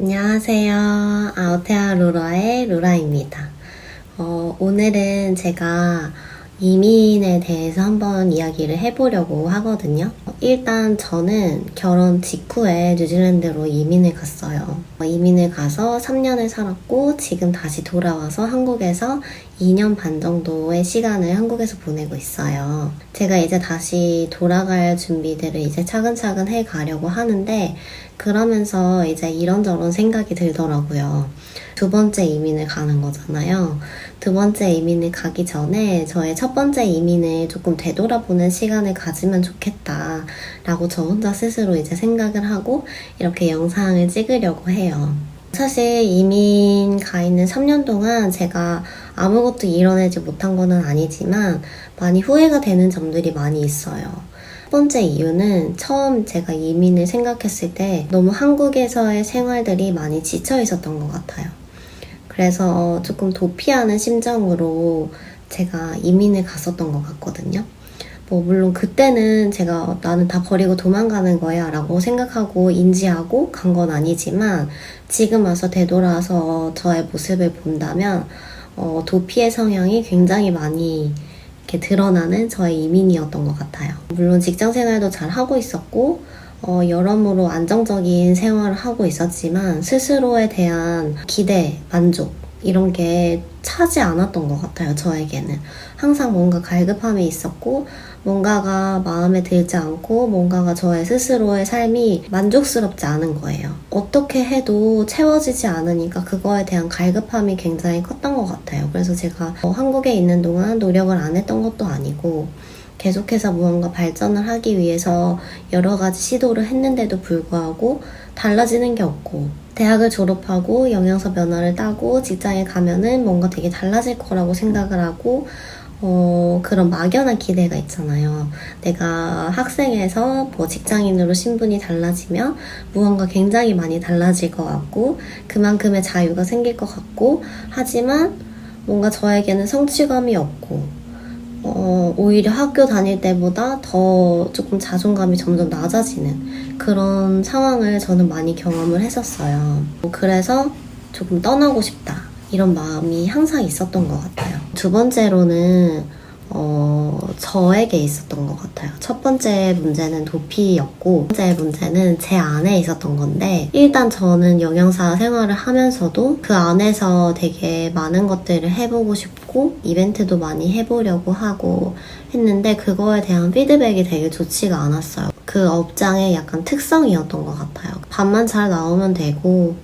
안녕하세요. 아우테아 루라의 루라입니다. 오늘은 제가 이민에 대해서 한번 이야기를 해보려고 하거든요. 일단 저는 결혼 직후에 뉴질랜드로 이민을 갔어요. 이민을 가서 3년을 살았고 지금 다시 돌아와서 한국에서 2년 반 정도의 시간을 한국에서 보내고 있어요. 제가 이제 다시 돌아갈 준비들을 이제 차근차근 해가려고 하는데 그러면서 이제 이런저런 생각이 들더라고요. 두 번째 이민을 가는 거잖아요. 두 번째 이민을 가기 전에 저의 첫 번째 이민을 조금 되돌아보는 시간을 가지면 좋겠다 라고 저 혼자 스스로 이제 생각을 하고 이렇게 영상을 찍으려고 해요. 사실 이민 가 있는 3년 동안 제가 아무것도 이뤄내지 못한 거는 아니지만 많이 후회가 되는 점들이 많이 있어요. 첫 번째 이유는 처음 제가 이민을 생각했을 때 너무 한국에서의 생활들이 많이 지쳐 있었던 것 같아요. 그래서 조금 도피하는 심정으로 제가 이민을 갔었던 것 같거든요. 물론 그때는 제가 나는 다 버리고 도망가는 거야 라고 생각하고 인지하고 간 건 아니지만 지금 와서 되돌아서 저의 모습을 본다면 도피의 성향이 굉장히 많이 이렇게 드러나는 저의 이민이었던 것 같아요. 물론 직장 생활도 잘 하고 있었고 여러모로 안정적인 생활을 하고 있었지만 스스로에 대한 기대, 만족 이런 게 차지 않았던 것 같아요. 저에게는 항상 뭔가 갈급함이 있었고 뭔가가 마음에 들지 않고 뭔가가 저의 스스로의 삶이 만족스럽지 않은 거예요. 어떻게 해도 채워지지 않으니까 그거에 대한 갈급함이 굉장히 컸던 것 같아요. 그래서 제가 한국에 있는 동안 노력을 안 했던 것도 아니고 계속해서 무언가 발전을 하기 위해서 여러 가지 시도를 했는데도 불구하고 달라지는 게 없고 대학을 졸업하고 영양사 면허를 따고 직장에 가면은 뭔가 되게 달라질 거라고 생각을 하고 그런 막연한 기대가 있잖아요. 내가 학생에서 직장인으로 신분이 달라지면 무언가 굉장히 많이 달라질 것 같고 그만큼의 자유가 생길 것 같고 하지만 뭔가 저에게는 성취감이 없고 오히려 학교 다닐 때보다 더 조금 자존감이 점점 낮아지는 그런 상황을 저는 많이 경험을 했었어요. 그래서 조금 떠나고 싶다 이런 마음이 항상 있었던 것 같아요. 두 번째로는 저에게 있었던 것 같아요. 첫 번째 문제는 도피였고 두 번째 문제는 제 안에 있었던 건데 일단 저는 영양사 생활을 하면서도 그 안에서 되게 많은 것들을 해보고 싶고 이벤트도 많이 해보려고 하고 했는데 그거에 대한 피드백이 되게 좋지가 않았어요. 그 업장의 약간 특성이었던 것 같아요. 밥만 잘 나오면 되고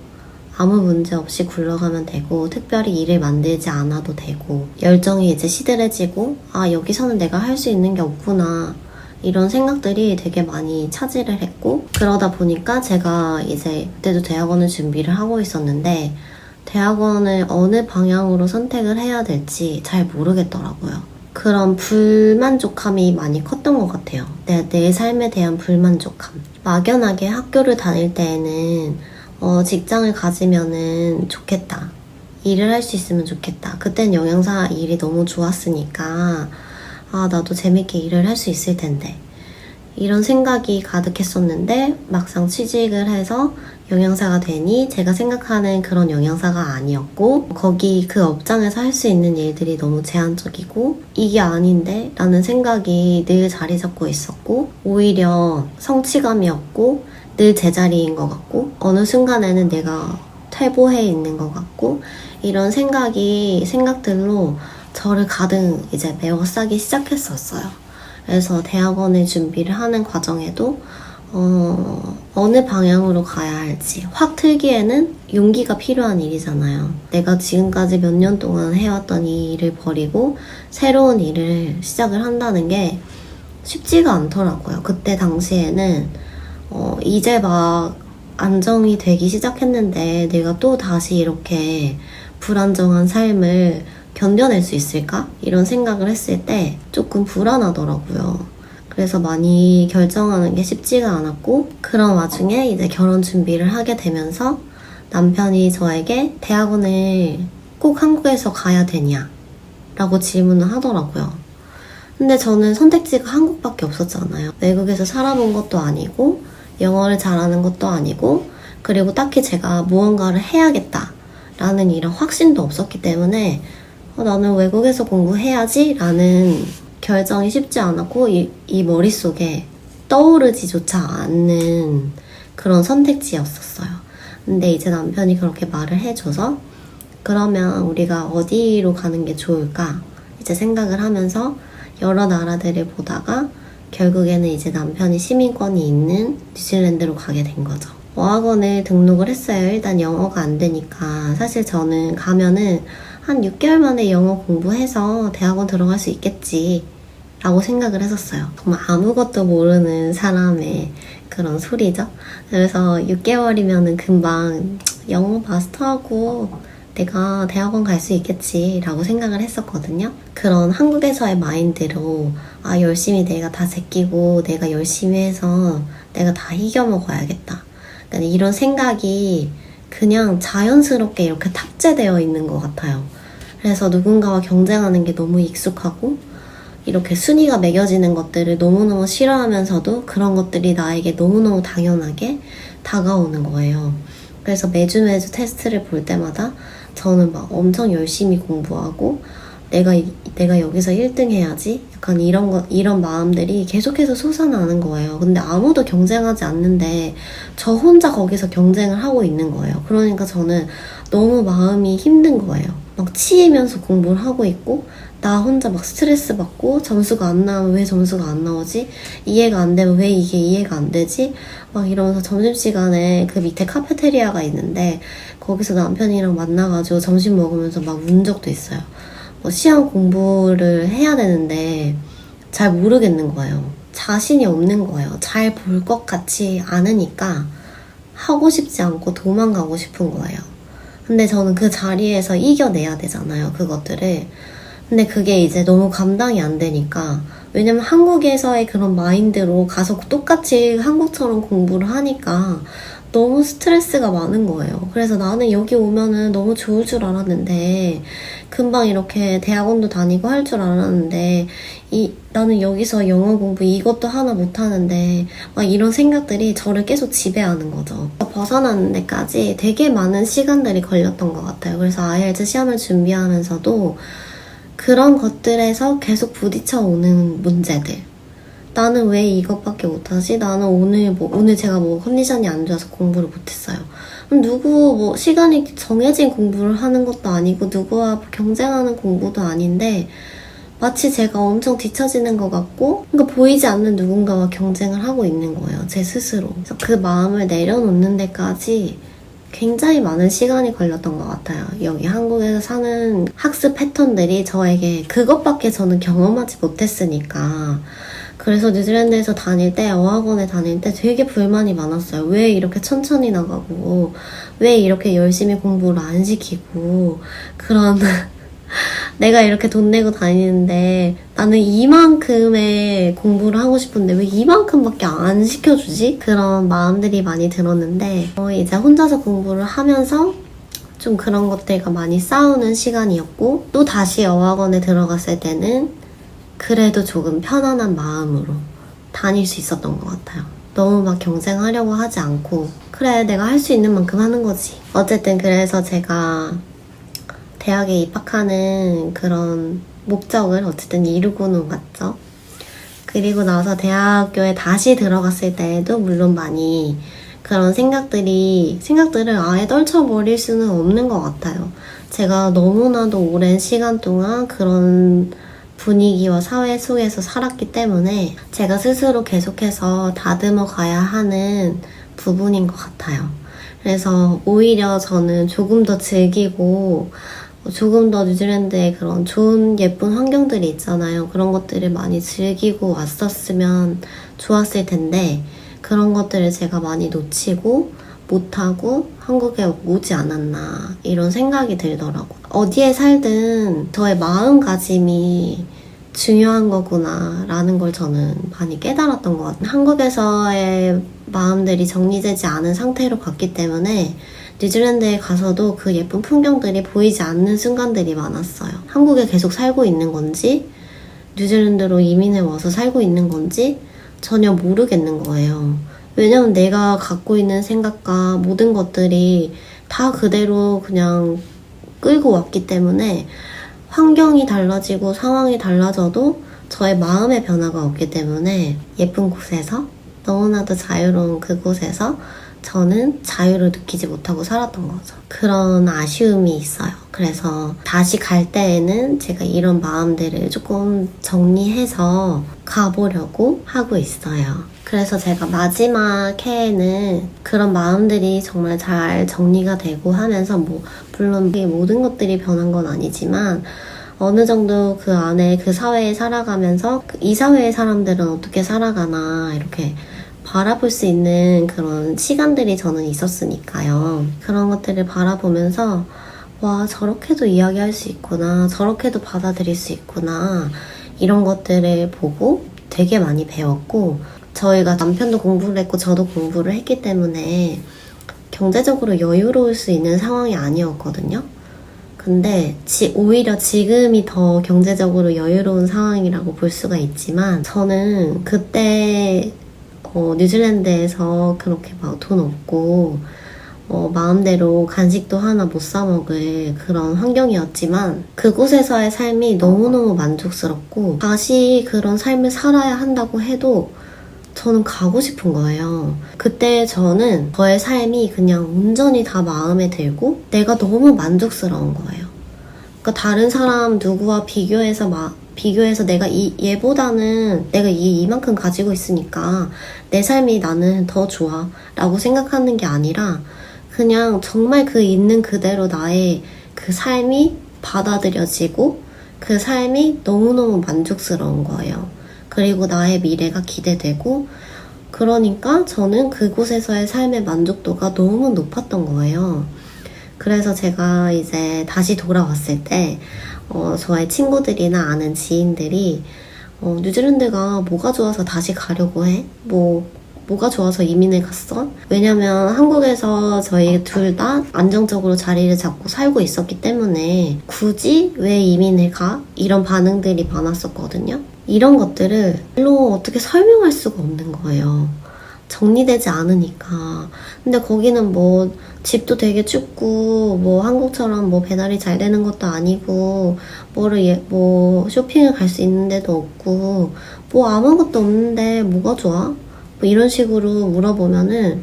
아무 문제 없이 굴러가면 되고 특별히 일을 만들지 않아도 되고 열정이 이제 시들해지고 여기서는 내가 할 수 있는 게 없구나 이런 생각들이 되게 많이 차지를 했고 그러다 보니까 제가 이제 그때도 대학원을 준비를 하고 있었는데 대학원을 어느 방향으로 선택을 해야 될지 잘 모르겠더라고요. 그런 불만족함이 많이 컸던 것 같아요. 내 삶에 대한 불만족함. 막연하게 학교를 다닐 때에는 직장을 가지면은 좋겠다. 일을 할 수 있으면 좋겠다. 그땐 영양사 일이 너무 좋았으니까 나도 재밌게 일을 할 수 있을 텐데 이런 생각이 가득했었는데 막상 취직을 해서 영양사가 되니 제가 생각하는 그런 영양사가 아니었고 거기 그 업장에서 할 수 있는 일들이 너무 제한적이고 이게 아닌데 라는 생각이 늘 자리 잡고 있었고 오히려 성취감이 없고 늘 제자리인 것 같고 어느 순간에는 내가 퇴보해 있는 것 같고 이런 생각들로 저를 가득 이제 메워싸기 시작했었어요. 그래서 대학원을 준비를 하는 과정에도 어느 방향으로 가야 할지 확 틀기에는 용기가 필요한 일이잖아요. 내가 지금까지 몇 년 동안 해왔던 이 일을 버리고 새로운 일을 시작을 한다는 게 쉽지가 않더라고요. 그때 당시에는 이제 막 안정이 되기 시작했는데 내가 또 다시 이렇게 불안정한 삶을 견뎌낼 수 있을까? 이런 생각을 했을 때 조금 불안하더라고요. 그래서 많이 결정하는 게 쉽지가 않았고 그런 와중에 이제 결혼 준비를 하게 되면서 남편이 저에게 대학원을 꼭 한국에서 가야 되냐? 라고 질문을 하더라고요. 근데 저는 선택지가 한국밖에 없었잖아요. 외국에서 살아본 것도 아니고 영어를 잘하는 것도 아니고 그리고 딱히 제가 무언가를 해야겠다라는 이런 확신도 없었기 때문에 나는 외국에서 공부해야지 라는 결정이 쉽지 않았고 이 머릿속에 떠오르지조차 않는 그런 선택지였었어요. 근데 이제 남편이 그렇게 말을 해줘서 그러면 우리가 어디로 가는 게 좋을까 이제 생각을 하면서 여러 나라들을 보다가 결국에는 이제 남편이 시민권이 있는 뉴질랜드로 가게 된 거죠. 어학원을 등록을 했어요. 일단 영어가 안 되니까. 사실 저는 가면은 한 6개월 만에 영어 공부해서 대학원 들어갈 수 있겠지 라고 생각을 했었어요. 정말 아무것도 모르는 사람의 그런 소리죠. 그래서 6개월이면은 금방 영어 마스터하고 내가 대학원 갈 수 있겠지 라고 생각을 했었거든요. 그런 한국에서의 마인드로 열심히 내가 다 제끼고 내가 열심히 해서 내가 다 이겨먹어야겠다. 그러니까 이런 생각이 그냥 자연스럽게 이렇게 탑재되어 있는 것 같아요. 그래서 누군가와 경쟁하는 게 너무 익숙하고 이렇게 순위가 매겨지는 것들을 너무너무 싫어하면서도 그런 것들이 나에게 너무너무 당연하게 다가오는 거예요. 그래서 매주 테스트를 볼 때마다 저는 막 엄청 열심히 공부하고 내가 여기서 1등 해야지 약간 이런 마음들이 계속해서 솟아나는 거예요. 근데 아무도 경쟁하지 않는데 저 혼자 거기서 경쟁을 하고 있는 거예요. 그러니까 저는 너무 마음이 힘든 거예요. 막 치이면서 공부를 하고 있고 나 혼자 막 스트레스 받고 점수가 안 나오면 왜 점수가 안 나오지? 이해가 안 되면 왜 이게 이해가 안 되지? 막 이러면서 점심시간에 그 밑에 카페테리아가 있는데 거기서 남편이랑 만나가지고 점심 먹으면서 막 운 적도 있어요. 시험 공부를 해야 되는데 잘 모르겠는 거예요. 자신이 없는 거예요. 잘 볼 것 같지 않으니까 하고 싶지 않고 도망가고 싶은 거예요. 근데 저는 그 자리에서 이겨내야 되잖아요, 그것들을. 근데 그게 이제 너무 감당이 안 되니까. 왜냐면 한국에서의 그런 마인드로 가서 똑같이 한국처럼 공부를 하니까 너무 스트레스가 많은 거예요. 그래서 나는 여기 오면은 너무 좋을 줄 알았는데 금방 이렇게 대학원도 다니고 할 줄 알았는데 나는 여기서 영어 공부 이것도 하나 못하는데 막 이런 생각들이 저를 계속 지배하는 거죠. 벗어나는 데까지 되게 많은 시간들이 걸렸던 것 같아요. 그래서 IELTS 시험을 준비하면서도 그런 것들에서 계속 부딪혀 오는 문제들. 나는 왜 이것밖에 못하지? 나는 오늘 제가 컨디션이 안 좋아서 공부를 못했어요. 그럼 시간이 정해진 공부를 하는 것도 아니고, 누구와 경쟁하는 공부도 아닌데, 마치 제가 엄청 뒤처지는 것 같고, 그러니까 보이지 않는 누군가와 경쟁을 하고 있는 거예요, 제 스스로. 그래서 그 마음을 내려놓는 데까지 굉장히 많은 시간이 걸렸던 것 같아요. 여기 한국에서 사는 학습 패턴들이 저에게 그것밖에 저는 경험하지 못했으니까. 그래서 뉴질랜드에서 어학원에 다닐 때 되게 불만이 많았어요. 왜 이렇게 천천히 나가고, 왜 이렇게 열심히 공부를 안 시키고, 내가 이렇게 돈 내고 다니는데 나는 이만큼의 공부를 하고 싶은데 왜 이만큼밖에 안 시켜주지? 그런 마음들이 많이 들었는데 이제 혼자서 공부를 하면서 좀 그런 것들과 많이 싸우는 시간이었고, 또 다시 어학원에 들어갔을 때는 그래도 조금 편안한 마음으로 다닐 수 있었던 것 같아요. 너무 막 경쟁하려고 하지 않고 그래 내가 할 수 있는 만큼 하는 거지. 어쨌든 그래서 제가 대학에 입학하는 그런 목적을 어쨌든 이루고는 갔죠. 그리고 나서 대학교에 다시 들어갔을 때에도 물론 많이 그런 생각들을 아예 떨쳐버릴 수는 없는 것 같아요. 제가 너무나도 오랜 시간 동안 그런 분위기와 사회 속에서 살았기 때문에 제가 스스로 계속해서 다듬어 가야 하는 부분인 것 같아요. 그래서 오히려 저는 조금 더 즐기고 조금 더 뉴질랜드에 그런 좋은 예쁜 환경들이 있잖아요. 그런 것들을 많이 즐기고 왔었으면 좋았을 텐데 그런 것들을 제가 많이 놓치고 못하고 한국에 오지 않았나 이런 생각이 들더라고요. 어디에 살든 저의 마음가짐이 중요한 거구나 라는 걸 저는 많이 깨달았던 것 같아요. 한국에서의 마음들이 정리되지 않은 상태로 갔기 때문에 뉴질랜드에 가서도 그 예쁜 풍경들이 보이지 않는 순간들이 많았어요. 한국에 계속 살고 있는 건지 뉴질랜드로 이민해 와서 살고 있는 건지 전혀 모르겠는 거예요. 왜냐면 내가 갖고 있는 생각과 모든 것들이 다 그대로 그냥 끌고 왔기 때문에 환경이 달라지고 상황이 달라져도 저의 마음의 변화가 없기 때문에 예쁜 곳에서 너무나도 자유로운 그곳에서 저는 자유를 느끼지 못하고 살았던 거죠. 그런 아쉬움이 있어요. 그래서 다시 갈 때에는 제가 이런 마음들을 조금 정리해서 가보려고 하고 있어요. 그래서 제가 마지막 해에는 그런 마음들이 정말 잘 정리가 되고 하면서 물론 모든 것들이 변한 건 아니지만 어느 정도 그 안에 그 사회에 살아가면서 이 사회의 사람들은 어떻게 살아가나 이렇게 바라볼 수 있는 그런 시간들이 저는 있었으니까요. 그런 것들을 바라보면서 와, 저렇게도 이야기할 수 있구나, 저렇게도 받아들일 수 있구나, 이런 것들을 보고 되게 많이 배웠고, 저희가 남편도 공부를 했고 저도 공부를 했기 때문에 경제적으로 여유로울 수 있는 상황이 아니었거든요. 근데 오히려 지금이 더 경제적으로 여유로운 상황이라고 볼 수가 있지만 저는 그때 뉴질랜드에서 그렇게 막 돈 없고 마음대로 간식도 하나 못 사 먹을 그런 환경이었지만 그곳에서의 삶이 너무너무 만족스럽고 다시 그런 삶을 살아야 한다고 해도 저는 가고 싶은 거예요. 그때 저는 저의 삶이 그냥 온전히 다 마음에 들고 내가 너무 만족스러운 거예요. 그러니까 다른 사람 누구와 비교해서 내가 얘보다는 내가 이만큼 가지고 있으니까 내 삶이 나는 더 좋아 라고 생각하는 게 아니라 그냥 정말 그 있는 그대로 나의 그 삶이 받아들여지고 그 삶이 너무너무 만족스러운 거예요. 그리고 나의 미래가 기대되고 그러니까 저는 그곳에서의 삶의 만족도가 너무 높았던 거예요. 그래서 제가 이제 다시 돌아왔을 때 저의 친구들이나 아는 지인들이 뉴질랜드가 뭐가 좋아서 다시 가려고 해? 뭐가 좋아서 이민을 갔어? 왜냐면 한국에서 저희 둘 다 안정적으로 자리를 잡고 살고 있었기 때문에 굳이 왜 이민을 가? 이런 반응들이 많았었거든요. 이런 것들을 별로 어떻게 설명할 수가 없는 거예요. 정리되지 않으니까. 근데 거기는 집도 되게 춥고 한국처럼 배달이 잘 되는 것도 아니고 쇼핑을 갈 수 있는 데도 없고 아무것도 없는데 뭐가 좋아? 이런 식으로 물어보면은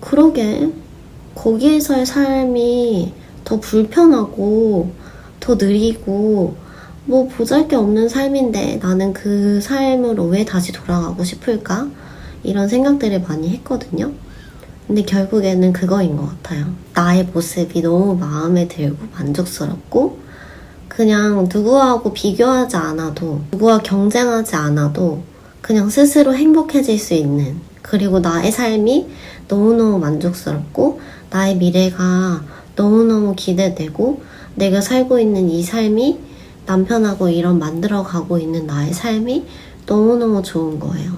그러게 거기에서의 삶이 더 불편하고 더 느리고 보잘게없는 삶인데 나는 그 삶으로 왜 다시 돌아가고 싶을까? 이런 생각들을 많이 했거든요. 근데 결국에는 그거인 것 같아요. 나의 모습이 너무 마음에 들고 만족스럽고 그냥 누구하고 비교하지 않아도 누구와 경쟁하지 않아도 그냥 스스로 행복해질 수 있는 그리고 나의 삶이 너무너무 만족스럽고 나의 미래가 너무너무 기대되고 내가 살고 있는 이 삶이 남편하고 이런 만들어가고 있는 나의 삶이 너무너무 좋은 거예요.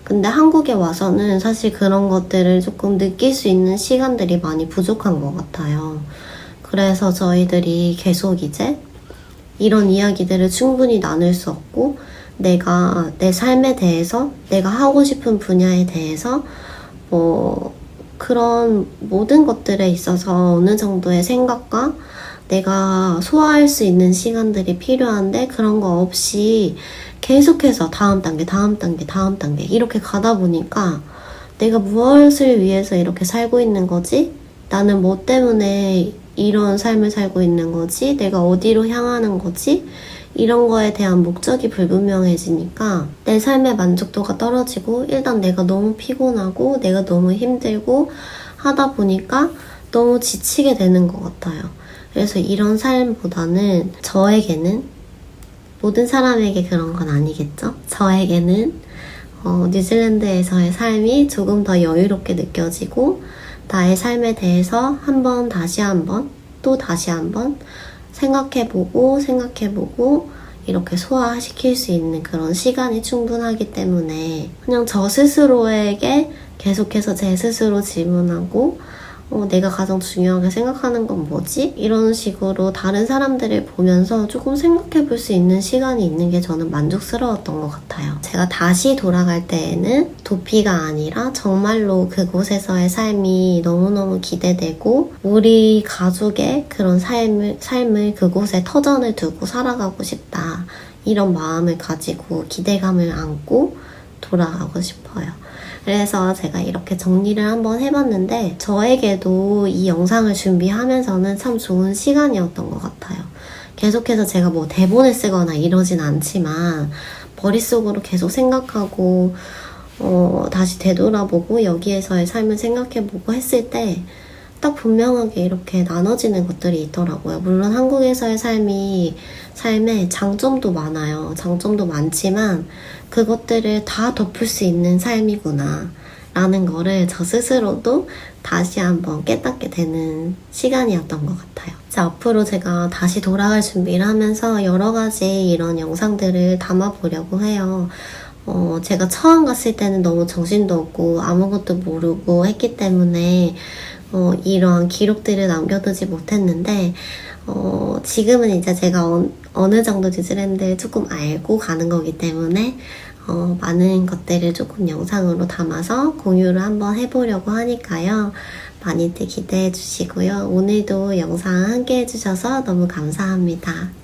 근데 한국에 와서는 사실 그런 것들을 조금 느낄 수 있는 시간들이 많이 부족한 것 같아요. 그래서 저희들이 계속 이제 이런 이야기들을 충분히 나눌 수 없고 내가 내 삶에 대해서 내가 하고 싶은 분야에 대해서 그런 모든 것들에 있어서 어느 정도의 생각과 내가 소화할 수 있는 시간들이 필요한데 그런 거 없이 계속해서 다음 단계 이렇게 가다 보니까 내가 무엇을 위해서 이렇게 살고 있는 거지? 나는 뭐 때문에 이런 삶을 살고 있는 거지? 내가 어디로 향하는 거지? 이런 거에 대한 목적이 불분명해지니까 내 삶의 만족도가 떨어지고 일단 내가 너무 피곤하고 내가 너무 힘들고 하다 보니까 너무 지치게 되는 것 같아요. 그래서 이런 삶보다는 저에게는 모든 사람에게 그런 건 아니겠죠? 저에게는 뉴질랜드에서의 삶이 조금 더 여유롭게 느껴지고 나의 삶에 대해서 다시 한번 또 다시 한번 생각해보고 이렇게 소화시킬 수 있는 그런 시간이 충분하기 때문에 그냥 저 스스로에게 계속해서 제 스스로 질문하고 내가 가장 중요하게 생각하는 건 뭐지? 이런 식으로 다른 사람들을 보면서 조금 생각해 볼 수 있는 시간이 있는 게 저는 만족스러웠던 것 같아요. 제가 다시 돌아갈 때에는 도피가 아니라 정말로 그곳에서의 삶이 너무너무 기대되고 우리 가족의 그런 삶을 그곳에 터전을 두고 살아가고 싶다. 이런 마음을 가지고 기대감을 안고 돌아가고 싶어요. 그래서 제가 이렇게 정리를 한번 해봤는데 저에게도 이 영상을 준비하면서는 참 좋은 시간이었던 것 같아요. 계속해서 제가 뭐 대본을 쓰거나 이러진 않지만 머릿속으로 계속 생각하고 다시 되돌아보고 여기에서의 삶을 생각해보고 했을 때 딱 분명하게 이렇게 나눠지는 것들이 있더라고요. 물론 한국에서의 삶에 장점도 많아요. 장점도 많지만 그것들을 다 덮을 수 있는 삶이구나 라는 거를 저 스스로도 다시 한번 깨닫게 되는 시간이었던 것 같아요. 이제 앞으로 제가 다시 돌아갈 준비를 하면서 여러 가지 이런 영상들을 담아보려고 해요. 제가 처음 갔을 때는 너무 정신도 없고 아무것도 모르고 했기 때문에 이러한 기록들을 남겨두지 못했는데 지금은 이제 제가 어느 정도 뉴질랜드를 조금 알고 가는 거기 때문에 많은 것들을 조금 영상으로 담아서 공유를 한번 해보려고 하니까요. 많이들 기대해 주시고요. 오늘도 영상 함께 해주셔서 너무 감사합니다.